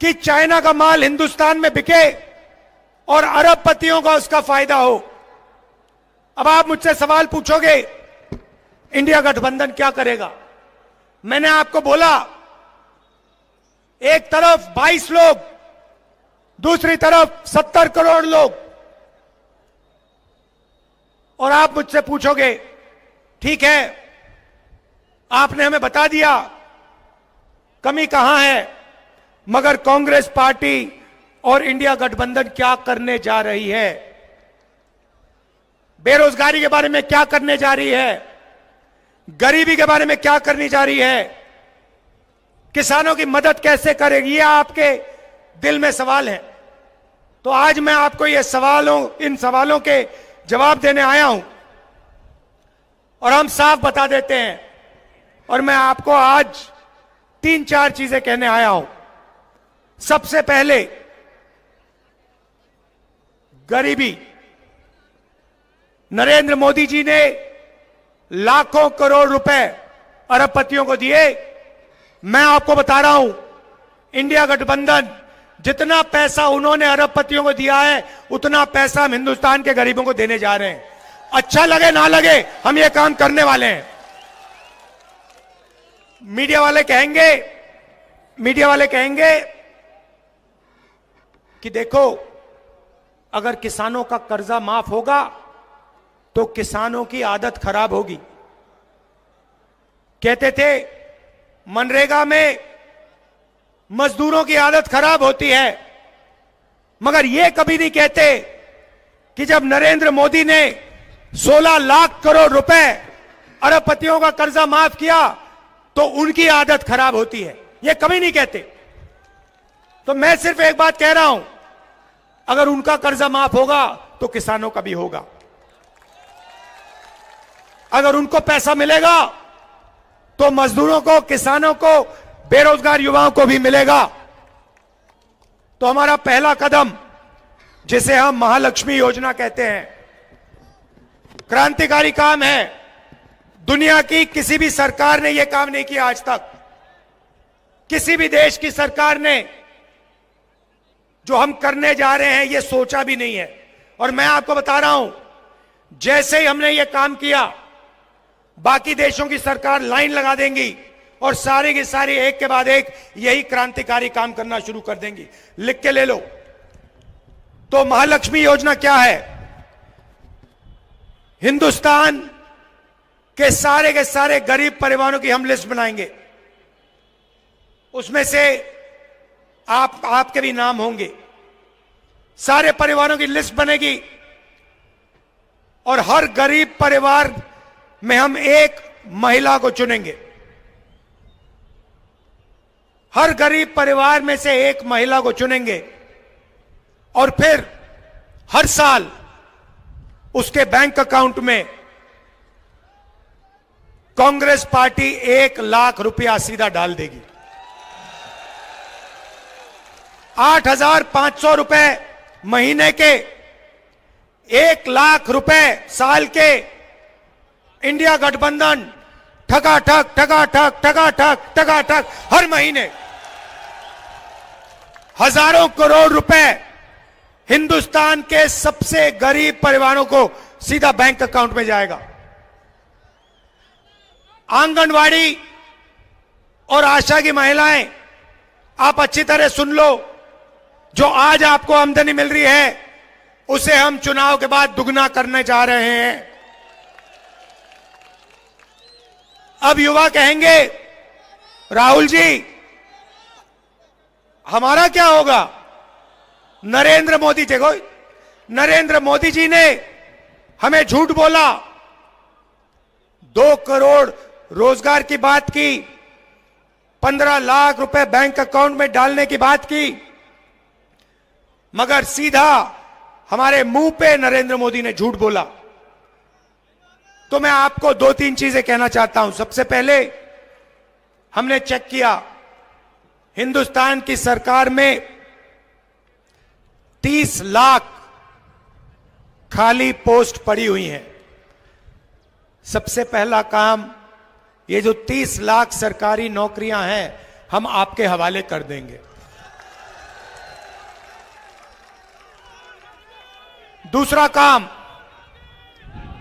कि चाइना का माल हिंदुस्तान में बिके और अरबपतियों का उसका फायदा हो। अब आप मुझसे सवाल पूछोगे, इंडिया गठबंधन क्या करेगा? मैंने आपको बोला, एक तरफ 22 लोग, दूसरी तरफ 70 करोड़ लोग, और आप मुझसे पूछोगे ठीक है, आपने हमें बता दिया कमी कहां है, मगर कांग्रेस पार्टी और इंडिया गठबंधन क्या करने जा रही है? बेरोजगारी के बारे में क्या करने जा रही है? गरीबी के बारे में क्या करने जा रही है? किसानों की मदद कैसे करेगी? ये आपके दिल में सवाल है। तो आज मैं आपको इन सवालों के जवाब देने आया हूं, और हम साफ बता देते हैं। और मैं आपको आज 3-4 चीजें कहने आया हूं। सबसे पहले, गरीबी। नरेंद्र मोदी जी ने लाखों करोड़ रुपए अरबपतियों को दिए। मैं आपको बता रहा हूं, इंडिया गठबंधन जितना पैसा उन्होंने अरबपतियों को दिया है, उतना पैसा हम हिंदुस्तान के गरीबों को देने जा रहे हैं। अच्छा लगे ना लगे, हम ये काम करने वाले हैं। मीडिया वाले कहेंगे कि देखो, अगर किसानों का कर्जा माफ होगा तो किसानों की आदत खराब होगी। कहते थे मनरेगा में मजदूरों की आदत खराब होती है, मगर यह कभी नहीं कहते कि जब नरेंद्र मोदी ने 16 लाख करोड़ रुपए अरबपतियों का कर्जा माफ किया तो उनकी आदत खराब होती है। यह कभी नहीं कहते। तो मैं सिर्फ एक बात कह रहा हूं, अगर उनका कर्जा माफ होगा तो किसानों का भी होगा। अगर उनको पैसा मिलेगा तो मजदूरों को, किसानों को, बेरोजगार युवाओं को भी मिलेगा। तो हमारा पहला कदम, जिसे हम महालक्ष्मी योजना कहते हैं, क्रांतिकारी काम है। दुनिया की किसी भी सरकार ने यह काम नहीं किया आज तक। किसी भी देश की सरकार ने जो हम करने जा रहे हैं यह सोचा भी नहीं है। और मैं आपको बता रहा हूं, जैसे ही हमने यह काम किया, बाकी देशों की सरकार लाइन लगा देंगी और सारी की सारी एक के बाद एक यही क्रांतिकारी काम करना शुरू कर देंगी। लिख के ले लो। तो महालक्ष्मी योजना क्या है? हिंदुस्तान के सारे गरीब परिवारों की हम लिस्ट बनाएंगे। उसमें से आपके भी नाम होंगे। सारे परिवारों की लिस्ट बनेगी और हर गरीब परिवार में हम एक महिला को चुनेंगे। हर गरीब परिवार में से एक महिला को चुनेंगे और फिर हर साल उसके बैंक अकाउंट में कांग्रेस पार्टी 1 लाख रुपया सीधा डाल देगी। 8,500 रुपए महीने के, 1 लाख रुपए साल के, इंडिया गठबंधन ठका ठक हर महीने हजारों करोड़ रुपए हिंदुस्तान के सबसे गरीब परिवारों को सीधा बैंक अकाउंट में जाएगा। आंगनवाड़ी और आशा की महिलाएं, आप अच्छी तरह सुन लो, जो आज आपको आमदनी मिल रही है उसे हम चुनाव के बाद दुगना करने जा रहे हैं। अब युवा कहेंगे, राहुल जी हमारा क्या होगा? नरेंद्र मोदी जी ने हमें झूठ बोला, 2 करोड़ रोजगार की बात की, 15 लाख रुपए बैंक अकाउंट में डालने की बात की, मगर सीधा हमारे मुंह पे नरेंद्र मोदी ने झूठ बोला। तो मैं आपको 2-3 चीजें कहना चाहता हूं। सबसे पहले, हमने चेक किया, हिंदुस्तान की सरकार में 30 लाख खाली पोस्ट पड़ी हुई हैं। सबसे पहला काम, ये जो 30 लाख सरकारी नौकरियां हैं, हम आपके हवाले कर देंगे। दूसरा काम,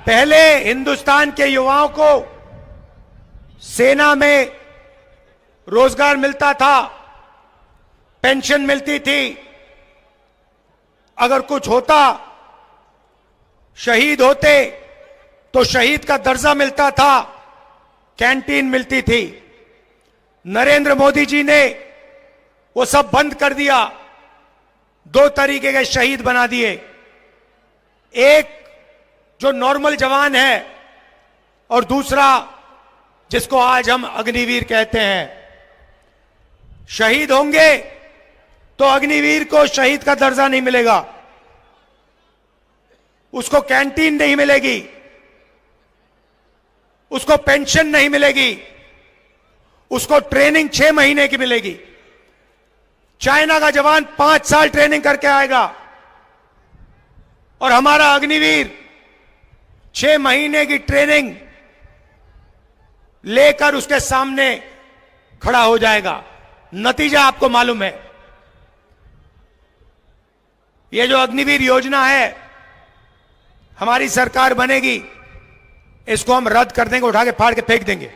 पहले हिंदुस्तान के युवाओं को सेना में रोजगार मिलता था, पेंशन मिलती थी, अगर कुछ होता, शहीद होते तो शहीद का दर्जा मिलता था, कैंटीन मिलती थी। नरेंद्र मोदी जी ने वो सब बंद कर दिया, दो तरीके के शहीद बना दिए। एक जो नॉर्मल जवान है और दूसरा जिसको आज हम अग्निवीर कहते हैं। शहीद होंगे तो अग्निवीर को शहीद का दर्जा नहीं मिलेगा, उसको कैंटीन नहीं मिलेगी, उसको पेंशन नहीं मिलेगी, उसको ट्रेनिंग 6 महीने की मिलेगी। चाइना का जवान 5 साल ट्रेनिंग करके आएगा और हमारा अग्निवीर 6 महीने की ट्रेनिंग लेकर उसके सामने खड़ा हो जाएगा। नतीजा आपको मालूम है। यह जो अग्निवीर योजना है, हमारी सरकार बनेगी, इसको हम रद्द कर देंगे, उठा के फाड़ के फेंक देंगे।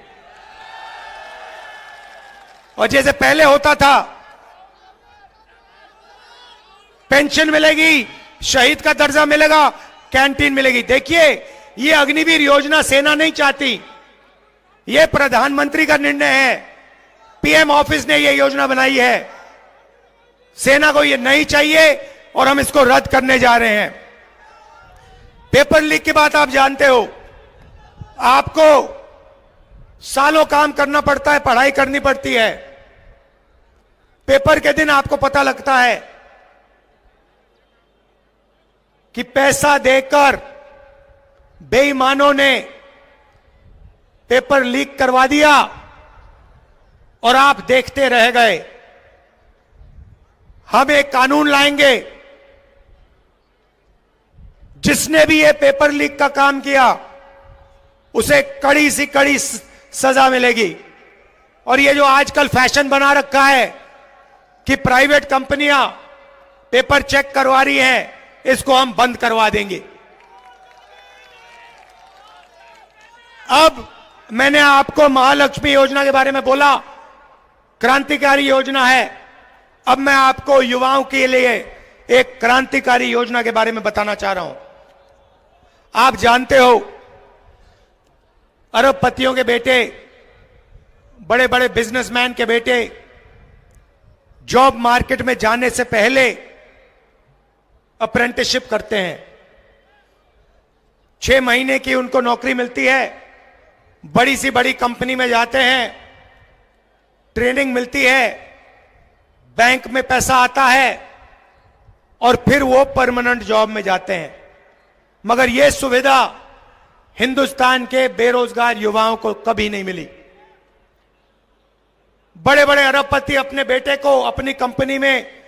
और जैसे पहले होता था, पेंशन मिलेगी, शहीद का दर्जा मिलेगा, कैंटीन मिलेगी। देखिए, ये अग्निवीर योजना सेना नहीं चाहती, ये प्रधानमंत्री का निर्णय है, पीएम ऑफिस ने ये योजना बनाई है। सेना को ये नहीं चाहिए और हम इसको रद्द करने जा रहे हैं। पेपर लीक की बात आप जानते हो, आपको सालों काम करना पड़ता है, पढ़ाई करनी पड़ती है, पेपर के दिन आपको पता लगता है कि पैसा देकर बेईमानों ने पेपर लीक करवा दिया और आप देखते रह गए। हम एक कानून लाएंगे, जिसने भी ये पेपर लीक का काम किया उसे कड़ी सी कड़ी सजा मिलेगी। और ये जो आजकल फैशन बना रखा है कि प्राइवेट कंपनियां पेपर चेक करवा रही हैं, इसको हम बंद करवा देंगे। अब मैंने आपको महालक्ष्मी योजना के बारे में बोला, क्रांतिकारी योजना है। अब मैं आपको युवाओं के लिए एक क्रांतिकारी योजना के बारे में बताना चाह रहा हूं। आप जानते हो, अरबपतियों के बेटे, बड़े बड़े बिजनेसमैन के बेटे जॉब मार्केट में जाने से पहले अप्रेंटिसशिप करते हैं। 6 महीने की उनको नौकरी मिलती है, बड़ी सी बड़ी कंपनी में जाते हैं, ट्रेनिंग मिलती है, बैंक में पैसा आता है और फिर वो परमानेंट जॉब में जाते हैं। मगर यह सुविधा हिंदुस्तान के बेरोजगार युवाओं को कभी नहीं मिली। बड़े बड़े अरबपति अपने बेटे को अपनी कंपनी में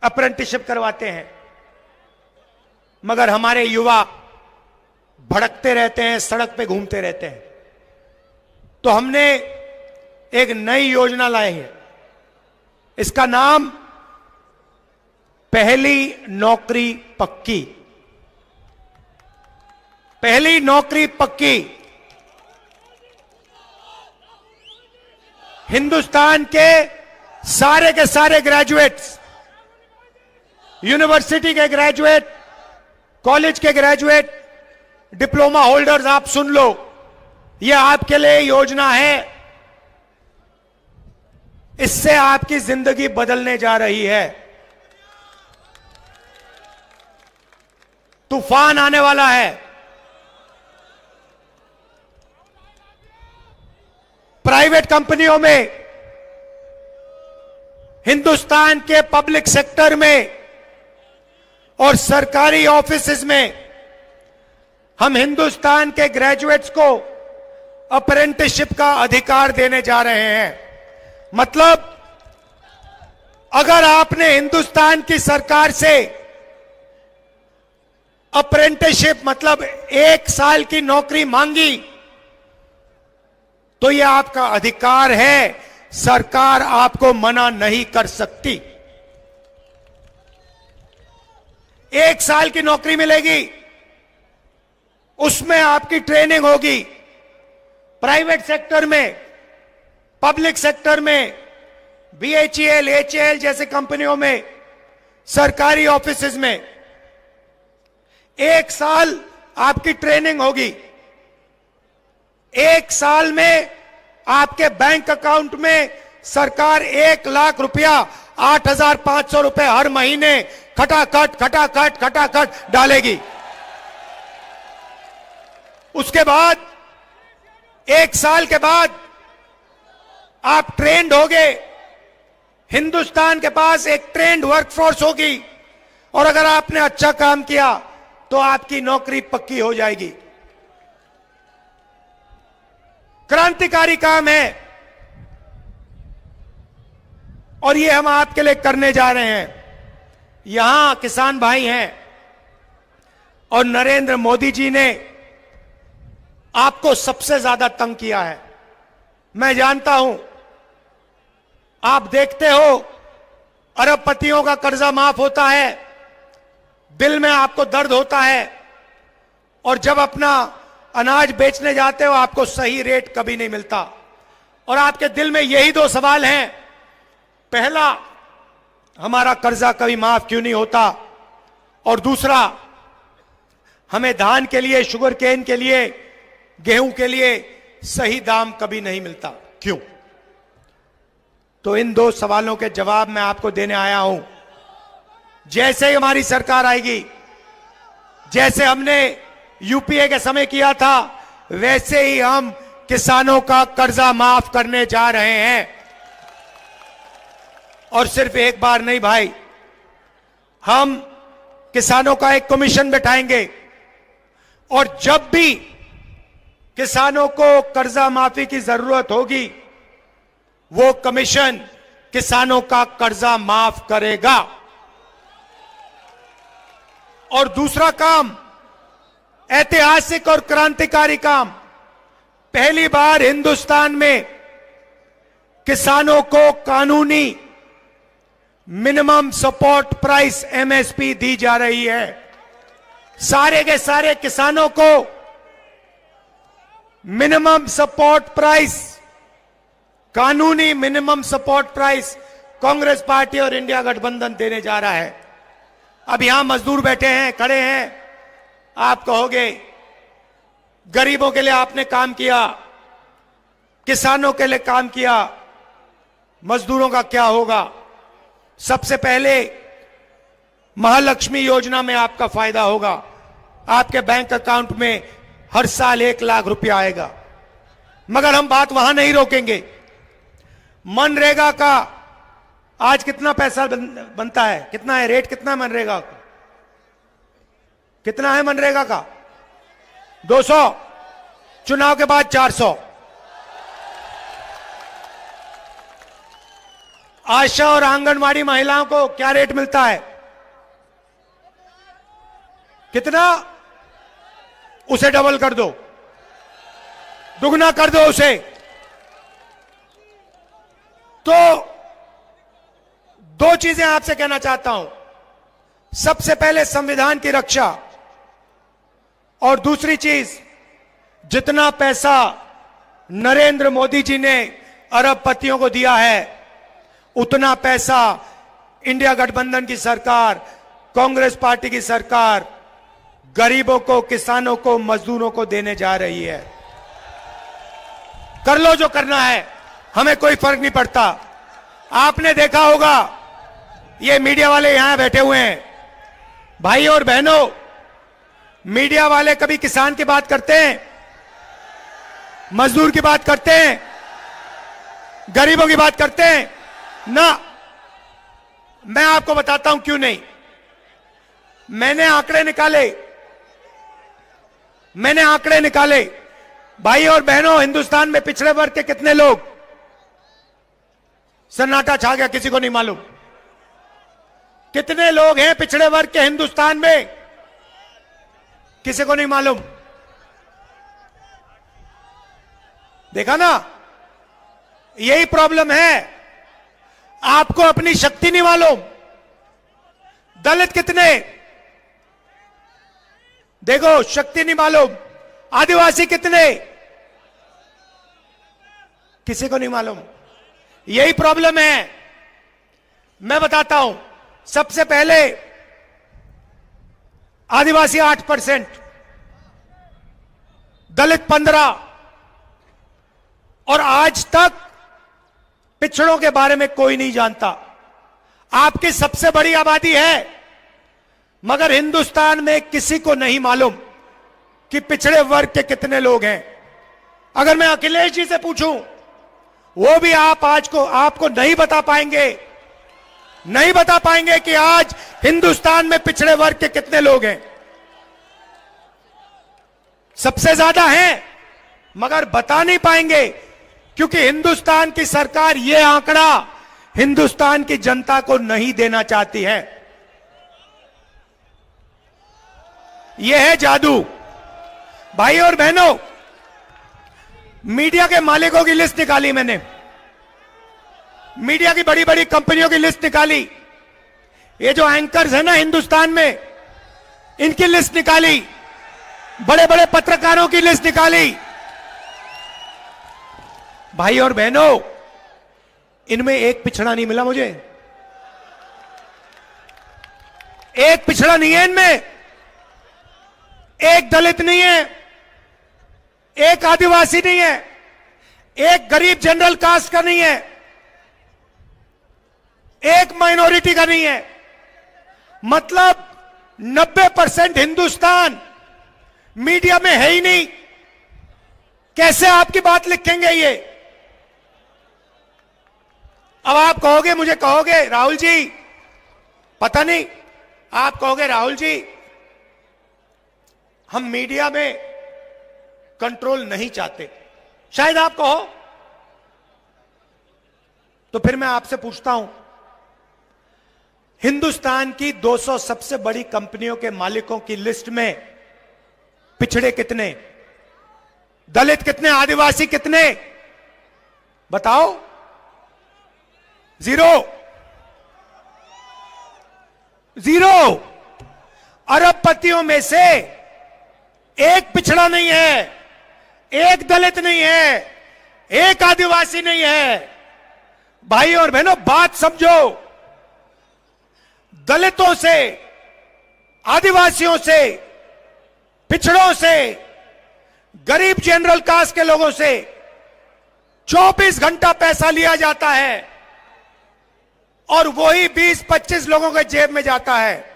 अप्रेंटिसशिप करवाते हैं, मगर हमारे युवा भड़कते रहते हैं, सड़क पे घूमते रहते हैं। तो हमने एक नई योजना लाई है, इसका नाम पहली नौकरी पक्की। पहली नौकरी पक्की। हिंदुस्तान के सारे ग्रेजुएट्स, यूनिवर्सिटी के ग्रेजुएट, कॉलेज के ग्रेजुएट, डिप्लोमा होल्डर्स, आप सुन लो, यह आपके लिए योजना है। इससे आपकी जिंदगी बदलने जा रही है। तूफान आने वाला है। प्राइवेट कंपनियों में, हिंदुस्तान के पब्लिक सेक्टर में और सरकारी ऑफिसेज में हम हिंदुस्तान के ग्रेजुएट्स को अप्रेंटिसशिप का अधिकार देने जा रहे हैं। मतलब, अगर आपने हिंदुस्तान की सरकार से अप्रेंटिसशिप मतलब 1 साल की नौकरी मांगी, तो यह आपका अधिकार है, सरकार आपको मना नहीं कर सकती। 1 साल की नौकरी मिलेगी, उसमें आपकी ट्रेनिंग होगी। प्राइवेट सेक्टर में, पब्लिक सेक्टर में, बीएचईएल, एचएएल जैसे कंपनियों में, सरकारी ऑफिसेज में 1 साल आपकी ट्रेनिंग होगी। 1 साल में आपके बैंक अकाउंट में सरकार 1 लाख रुपया, 8,500 रुपए हर महीने खटाखट डालेगी। उसके बाद 1 साल के बाद आप ट्रेंड होगे। हिंदुस्तान के पास एक ट्रेंड वर्कफोर्स होगी और अगर आपने अच्छा काम किया तो आपकी नौकरी पक्की हो जाएगी। क्रांतिकारी काम है और ये हम आपके लिए करने जा रहे हैं। यहां किसान भाई हैं और नरेंद्र मोदी जी ने आपको सबसे ज्यादा तंग किया है। मैं जानता हूं, आप देखते हो अरबपतियों का कर्जा माफ होता है, दिल में आपको दर्द होता है, और जब अपना अनाज बेचने जाते हो आपको सही रेट कभी नहीं मिलता। और आपके दिल में यही 2 सवाल हैं। पहला, हमारा कर्जा कभी माफ क्यों नहीं होता, और दूसरा, हमें धान के लिए, शुगर केन के लिए, गेहूं के लिए सही दाम कभी नहीं मिलता, क्यों? तो इन 2 सवालों के जवाब मैं आपको देने आया हूं। जैसे ही हमारी सरकार आएगी, जैसे हमने यूपीए के समय किया था, वैसे ही हम किसानों का कर्जा माफ करने जा रहे हैं। और सिर्फ एक बार नहीं भाई, हम किसानों का एक कमीशन बैठाएंगे और जब भी किसानों को कर्जा माफी की जरूरत होगी, वो कमीशन किसानों का कर्जा माफ करेगा। और दूसरा काम, ऐतिहासिक और क्रांतिकारी काम, पहली बार हिंदुस्तान में किसानों को कानूनी मिनिमम सपोर्ट प्राइस एमएसपी दी जा रही है। सारे के सारे किसानों को मिनिमम सपोर्ट प्राइस, कानूनी minimum support price Congress party और इंडिया गठबंधन देने जा रहा है। अब यहां मजदूर बैठे हैं, खड़े हैं, आप कहोगे गरीबों के लिए आपने काम किया, किसानों के लिए काम किया, मजदूरों का क्या होगा? सबसे पहले महालक्ष्मी योजना में आपका फायदा होगा। आपके बैंक अकाउंट में हर साल 1 लाख रुपया आएगा। मगर हम बात वहां नहीं रोकेंगे। मनरेगा का आज कितना पैसा बनता है? कितना है रेट? कितना है मनरेगा का? कितना है मनरेगा का? 200, चुनाव के बाद 400। आशा और आंगनवाड़ी महिलाओं को क्या रेट मिलता है? कितना? उसे डबल कर दो, दुगना कर दो उसे। तो 2 चीजें आपसे कहना चाहता हूं। सबसे पहले संविधान की रक्षा, और दूसरी चीज, जितना पैसा नरेंद्र मोदी जी ने अरबपतियों को दिया है, उतना पैसा इंडिया गठबंधन की सरकार, कांग्रेस पार्टी की सरकार गरीबों को, किसानों को, मजदूरों को देने जा रही है। कर लो जो करना है, हमें कोई फर्क नहीं पड़ता। आपने देखा होगा, ये मीडिया वाले यहां बैठे हुए हैं, भाई और बहनों, मीडिया वाले कभी किसान की बात करते हैं, मजदूर की बात करते हैं, गरीबों की बात करते हैं? ना। मैं आपको बताता हूं क्यों नहीं। मैंने आंकड़े निकाले। भाई और बहनों, हिंदुस्तान में पिछड़े वर्ग के कितने लोग? सन्नाटा छा गया, किसी को नहीं मालूम। कितने लोग हैं पिछड़े वर्ग के हिंदुस्तान में? किसी को नहीं मालूम। देखा ना, यही प्रॉब्लम है। आपको अपनी शक्ति नहीं मालूम। दलित कितने? देखो, शक्ति नहीं मालूम, आदिवासी कितने, किसी को नहीं मालूम। यही प्रॉब्लम है। मैं बताता हूं, सबसे पहले आदिवासी 8%, दलित 15%, और आज तक पिछड़ों के बारे में कोई नहीं जानता। आपकी सबसे बड़ी आबादी है, मगर हिंदुस्तान में किसी को नहीं मालूम कि पिछड़े वर्ग के कितने लोग हैं। अगर मैं अखिलेश जी से पूछूं, वो भी आपको नहीं बता पाएंगे, नहीं बता पाएंगे कि आज हिंदुस्तान में पिछड़े वर्ग के कितने लोग हैं। सबसे ज्यादा हैं, मगर बता नहीं पाएंगे, क्योंकि हिंदुस्तान की सरकार यह आंकड़ा हिंदुस्तान की जनता को नहीं देना चाहती है। यह है जादू। भाई और बहनों, मीडिया के मालिकों की लिस्ट निकाली मैंने, मीडिया की बड़ी बड़ी कंपनियों की लिस्ट निकाली, ये जो एंकर्स है ना हिंदुस्तान में, इनकी लिस्ट निकाली, बड़े बड़े पत्रकारों की लिस्ट निकाली। भाई और बहनों, इनमें एक पिछड़ा नहीं मिला मुझे, एक पिछड़ा नहीं है इनमें, एक दलित नहीं है, एक आदिवासी नहीं है, एक गरीब जनरल कास्ट का नहीं है, एक माइनॉरिटी का नहीं है। मतलब 90% हिंदुस्तान मीडिया में है ही नहीं। कैसे आपकी बात लिखेंगे ये? अब आप कहोगे, मुझे कहोगे राहुल जी, पता नहीं, आप कहोगे राहुल जी हम मीडिया में कंट्रोल नहीं चाहते, शायद आप कहो। तो फिर मैं आपसे पूछता हूं, हिंदुस्तान की 200 सबसे बड़ी कंपनियों के मालिकों की लिस्ट में पिछड़े कितने, दलित कितने, आदिवासी कितने? बताओ। 0 अरबपतियों में से एक पिछड़ा नहीं है, एक दलित नहीं है, एक आदिवासी नहीं है। भाई और बहनों, बात समझो। दलितों से, आदिवासियों से, पिछड़ों से, गरीब जनरल कास्ट के लोगों से 24 घंटा पैसा लिया जाता है और वही 20-25 लोगों के जेब में जाता है।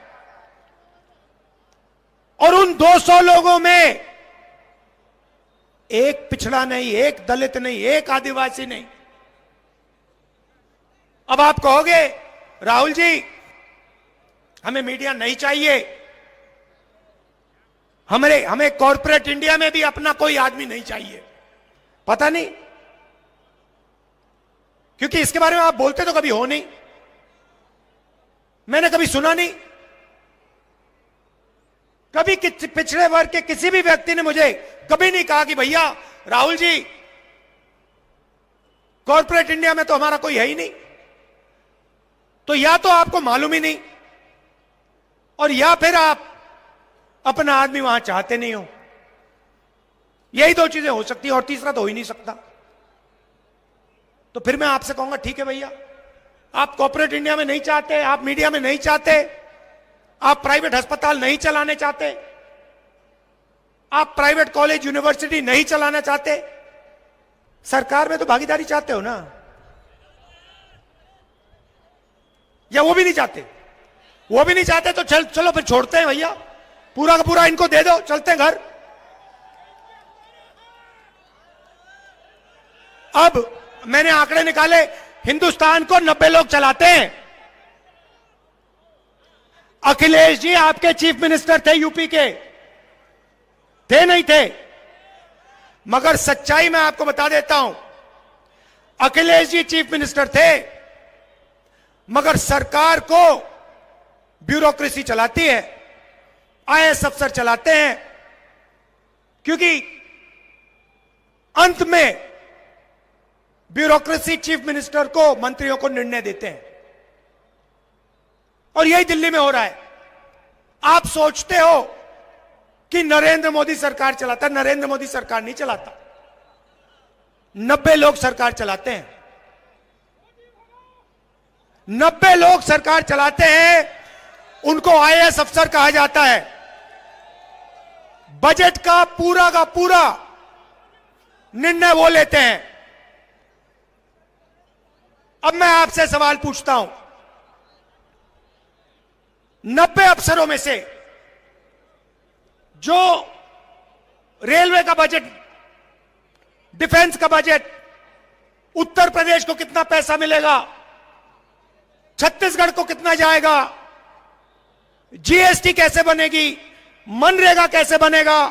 और उन 200 लोगों में एक पिछड़ा नहीं, एक दलित नहीं, एक आदिवासी नहीं। अब आप कहोगे राहुल जी हमें मीडिया नहीं चाहिए, हमें कॉर्पोरेट इंडिया में भी अपना कोई आदमी नहीं चाहिए। पता नहीं, क्योंकि इसके बारे में आप बोलते तो कभी हो नहीं, मैंने कभी सुना नहीं। कभी पिछड़े वर्ग के किसी भी व्यक्ति ने मुझे कभी नहीं कहा कि भैया राहुल जी कॉर्पोरेट इंडिया में तो हमारा कोई है ही नहीं। तो या तो आपको मालूम ही नहीं, और या फिर आप अपना आदमी वहां चाहते नहीं हो। यही दो चीजें हो सकती है, और तीसरा तो हो ही नहीं सकता। तो फिर मैं आपसे कहूंगा ठीक है भैया, आप कॉर्पोरेट इंडिया में नहीं चाहते, आप मीडिया में नहीं चाहते, आप प्राइवेट अस्पताल नहीं चलाने चाहते, आप प्राइवेट कॉलेज यूनिवर्सिटी नहीं चलाना चाहते, सरकार में तो भागीदारी चाहते हो ना, या वो भी नहीं चाहते? वो भी नहीं चाहते तो चलो फिर छोड़ते हैं भैया, पूरा का पूरा इनको दे दो, चलते हैं घर। अब मैंने आंकड़े निकाले, हिंदुस्तान को 90 लोग चलाते हैं। अखिलेश जी आपके चीफ मिनिस्टर थे यूपी के, थे नहीं थे? मगर सच्चाई मैं आपको बता देता हूं, अखिलेश जी चीफ मिनिस्टर थे, मगर सरकार को ब्यूरोक्रेसी चलाती है, आईएएस अफसर चलाते हैं, क्योंकि अंत में ब्यूरोक्रेसी चीफ मिनिस्टर को, मंत्रियों को निर्णय देते हैं। और यही दिल्ली में हो रहा है। आप सोचते हो कि नरेंद्र मोदी सरकार चलाता। नरेंद्र मोदी सरकार नहीं चलाता, 90 लोग सरकार चलाते हैं। 90 लोग सरकार चलाते हैं, उनको आईएएस अफसर कहा जाता है। बजट का पूरा निर्णय वो लेते हैं। अब मैं आपसे सवाल पूछता हूं, 90 अफसरों में से जो रेलवे का बजट, डिफेंस का बजट, उत्तर प्रदेश को कितना पैसा मिलेगा, छत्तीसगढ़ को कितना जाएगा, जीएसटी कैसे बनेगी, मनरेगा कैसे बनेगा,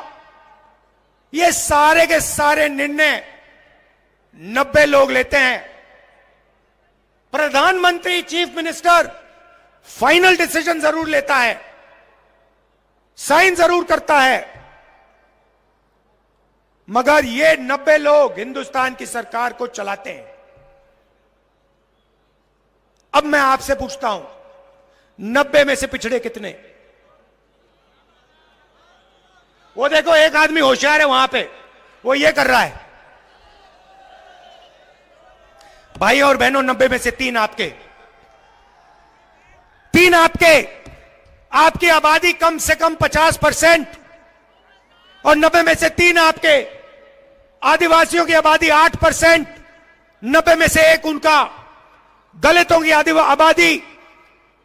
ये सारे के सारे निर्णय 90 लोग लेते हैं। प्रधानमंत्री, चीफ मिनिस्टर फाइनल डिसीजन जरूर लेता है, साइन जरूर करता है, मगर ये 90 लोग हिंदुस्तान की सरकार को चलाते हैं। अब मैं आपसे पूछता हूं, 90 में से पिछड़े कितने? वो देखो एक आदमी होशियार है वहां पे, वो ये कर रहा है। भाई और बहनों, 90 में से 3 आपके, 3 आपके। आपकी आबादी कम से कम 50% और 90 में से 3 आपके। आदिवासियों की आबादी 8%, 90 में से 1 उनका। दलितों की आबादी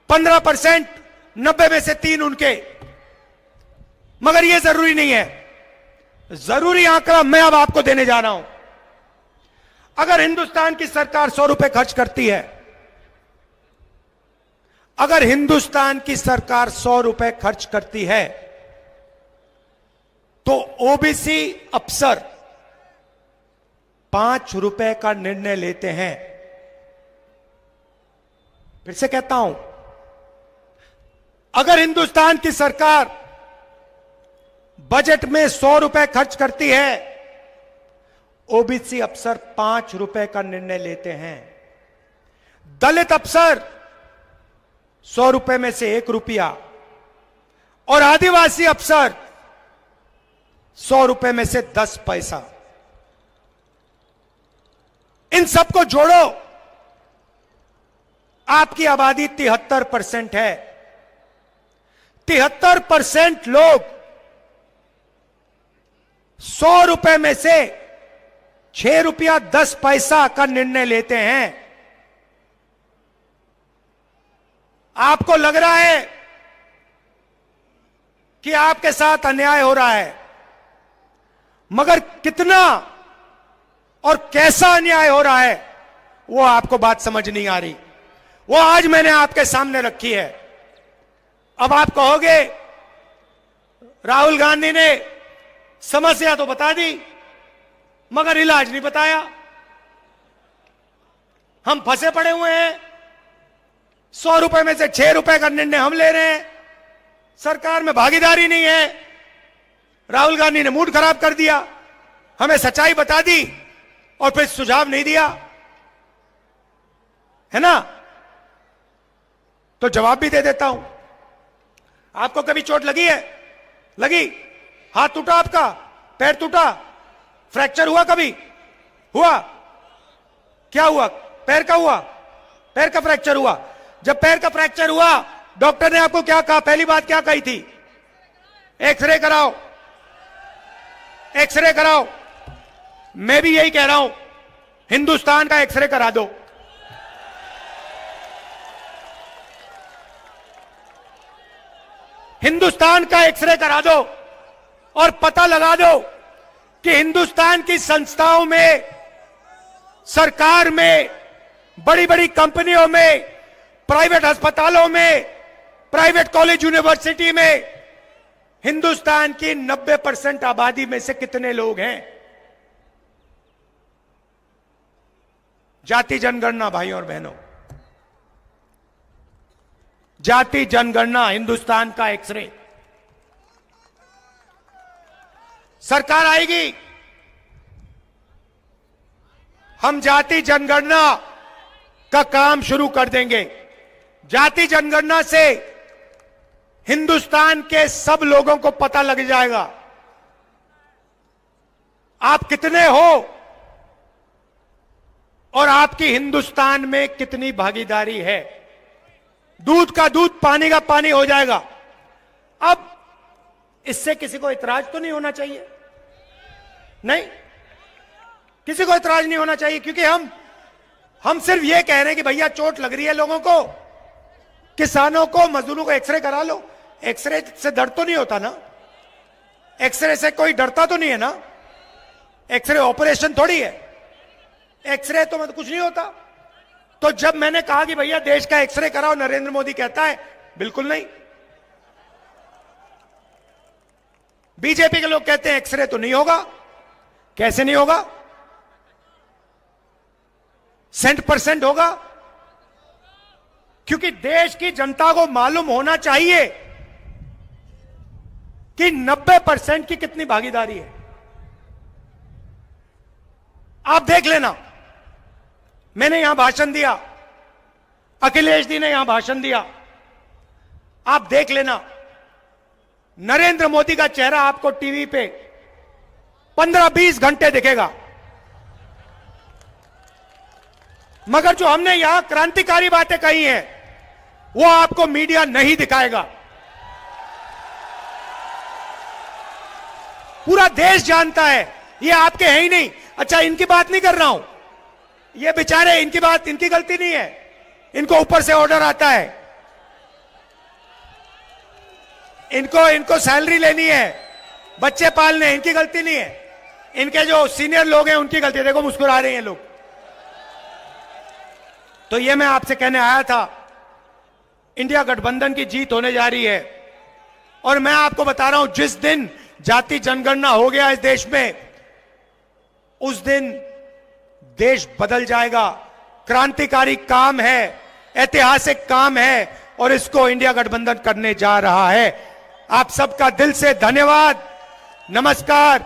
15%, 90 में से 3 उनके। मगर यह जरूरी नहीं है, जरूरी आंकड़ा मैं अब आपको देने जा रहा हूं। अगर हिंदुस्तान की सरकार 100 रुपए खर्च करती है, अगर हिंदुस्तान की सरकार 100 रुपए खर्च करती है, तो ओबीसी अफसर 5 रुपए का निर्णय लेते हैं। फिर से कहता हूं, अगर हिंदुस्तान की सरकार बजट में 100 रुपए खर्च करती है, ओबीसी अफसर 5 रुपए का निर्णय लेते हैं। दलित अफसर 100 रुपए में से 1 रुपया, और आदिवासी अफसर 100 रुपए में से 10 पैसा। इन सबको जोड़ो, आपकी आबादी 73% है। 73% लोग 100 रुपए में से 6 रुपया 10 पैसा का निर्णय लेते हैं। आपको लग रहा है कि आपके साथ अन्याय हो रहा है, मगर कितना और कैसा अन्याय हो रहा है वो आपको बात समझ नहीं आ रही। वो आज मैंने आपके सामने रखी है। अब आप कहोगे राहुल गांधी ने समस्या तो बता दी मगर इलाज नहीं बताया, हम फंसे पड़े हुए हैं। 100 रुपए में से 6 रुपए का निर्णय हम ले रहे हैं, सरकार में भागीदारी नहीं है। राहुल गांधी ने मूड खराब कर दिया, हमें सच्चाई बता दी और फिर सुझाव नहीं दिया, है ना? तो जवाब भी दे देता हूं। आपको कभी चोट लगी है? लगी? हाथ टूटा आपका? पैर टूटा? फ्रैक्चर हुआ कभी? हुआ? क्या हुआ? पैर का हुआ? पैर का फ्रैक्चर हुआ। जब पैर का फ्रैक्चर हुआ, डॉक्टर ने आपको क्या कहा? पहली बात क्या कही थी? एक्सरे कराओ, एक्सरे कराओ। मैं भी यही कह रहा हूं, हिंदुस्तान का एक्सरे करा दो। हिंदुस्तान का एक्सरे करा दो और पता लगा दो कि हिंदुस्तान की संस्थाओं में, सरकार में, बड़ी बड़ी कंपनियों में, प्राइवेट अस्पतालों में, प्राइवेट कॉलेज यूनिवर्सिटी में हिंदुस्तान की 90% आबादी में से कितने लोग हैं? जाति जनगणना भाइयों और बहनों, जाति जनगणना, हिंदुस्तान का एक्सरे। सरकार आएगी, हम जाति जनगणना का काम शुरू कर देंगे। जाति जनगणना से हिंदुस्तान के सब लोगों को पता लग जाएगा आप कितने हो और आपकी हिंदुस्तान में कितनी भागीदारी है। दूध का दूध, पानी का पानी हो जाएगा। अब इससे किसी को इतराज तो नहीं होना चाहिए, नहीं, किसी को इतराज नहीं होना चाहिए, क्योंकि हम सिर्फ ये कह रहे हैं कि भैया चोट लग रही है लोगों को, किसानों को, मजदूरों को एक्सरे करा लो। एक्सरे से दर्द तो नहीं होता ना, एक्सरे से कोई डरता तो नहीं है ना, एक्सरे ऑपरेशन थोड़ी है, एक्सरे तो मतलब कुछ नहीं होता। तो जब मैंने कहा कि भैया देश का एक्सरे कराओ, नरेंद्र मोदी कहता है बिल्कुल नहीं। बीजेपी के लोग कहते हैं एक्सरे तो नहीं होगा। कैसे नहीं होगा? 100% होगा, क्योंकि देश की जनता को मालूम होना चाहिए कि 90% की कितनी भागीदारी है। आप देख लेना, मैंने यहां भाषण दिया, अखिलेश जी ने यहां भाषण दिया, आप देख लेना नरेंद्र मोदी का चेहरा आपको टीवी पे 15-20 घंटे दिखेगा, मगर जो हमने यहां क्रांतिकारी बातें कही हैं वो आपको मीडिया नहीं दिखाएगा। पूरा देश जानता है ये आपके हैं ही नहीं। अच्छा, इनकी बात नहीं कर रहा हूं, ये बेचारे, इनकी बात, इनकी गलती नहीं है, इनको ऊपर से ऑर्डर आता है, इनको सैलरी लेनी है, बच्चे पालने, इनकी गलती नहीं है, इनके जो सीनियर लोग हैं उनकी गलती है। देखो मुस्कुरा रहे हैं लोग। तो ये मैं आपसे कहने आया था, इंडिया गठबंधन की जीत होने जा रही है, और मैं आपको बता रहा हूं जिस दिन जाति जनगणना हो गया इस देश में, उस दिन देश बदल जाएगा। क्रांतिकारी काम है, ऐतिहासिक काम है, और इसको इंडिया गठबंधन करने जा रहा है। आप सबका दिल से धन्यवाद, नमस्कार,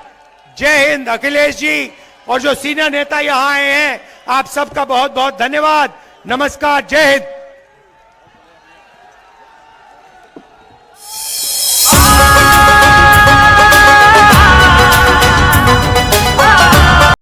जय हिंद। अखिलेश जी और जो सीनियर नेता यहां आए हैं, आप सबका बहुत बहुत धन्यवाद, नमस्कार, जय हिंद।